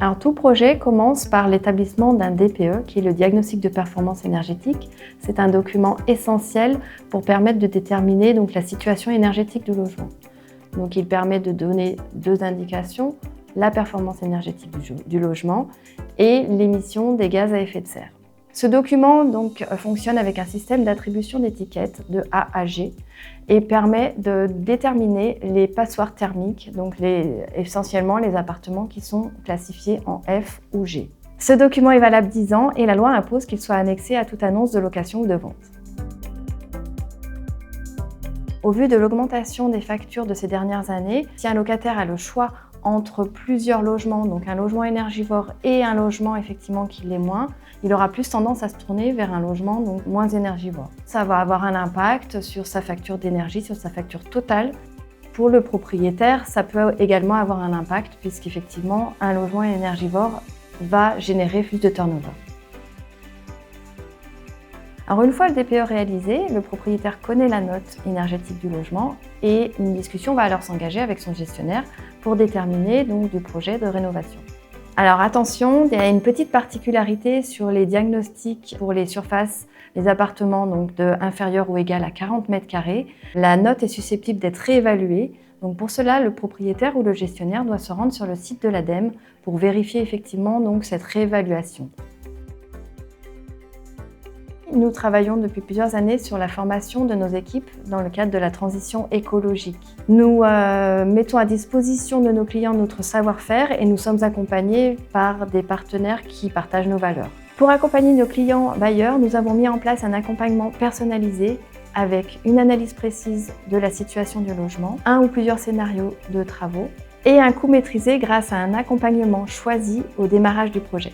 Alors tout projet commence par l'établissement d'un DPE, qui est le diagnostic de performance énergétique. C'est un document essentiel pour permettre de déterminer donc, la situation énergétique du logement. Donc il permet de donner deux indications, la performance énergétique du logement et l'émission des gaz à effet de serre. Ce document donc, fonctionne avec un système d'attribution d'étiquettes de A à G et permet de déterminer les passoires thermiques, donc essentiellement les appartements qui sont classifiés en F ou G. Ce document est valable 10 ans et la loi impose qu'il soit annexé à toute annonce de location ou de vente. Au vu de l'augmentation des factures de ces dernières années, si un locataire a le choix entre plusieurs logements, donc un logement énergivore et un logement effectivement qui l'est moins, il aura plus tendance à se tourner vers un logement donc moins énergivore. Ça va avoir un impact sur sa facture d'énergie, sur sa facture totale. Pour le propriétaire, ça peut également avoir un impact puisqu'effectivement un logement énergivore va générer plus de turnover. Alors une fois le DPE réalisé, le propriétaire connaît la note énergétique du logement et une discussion va alors s'engager avec son gestionnaire pour déterminer donc du projet de rénovation. Alors attention, il y a une petite particularité sur les diagnostics pour les surfaces, les appartements donc de inférieur ou égal à 40 mètres carrés. La note est susceptible d'être réévaluée. Donc pour cela, le propriétaire ou le gestionnaire doit se rendre sur le site de l'ADEME pour vérifier effectivement donc cette réévaluation. Nous travaillons depuis plusieurs années sur la formation de nos équipes dans le cadre de la transition écologique. Nous mettons à disposition de nos clients notre savoir-faire et nous sommes accompagnés par des partenaires qui partagent nos valeurs. Pour accompagner nos clients bailleurs, nous avons mis en place un accompagnement personnalisé avec une analyse précise de la situation du logement, un ou plusieurs scénarios de travaux et un coût maîtrisé grâce à un accompagnement choisi au démarrage du projet.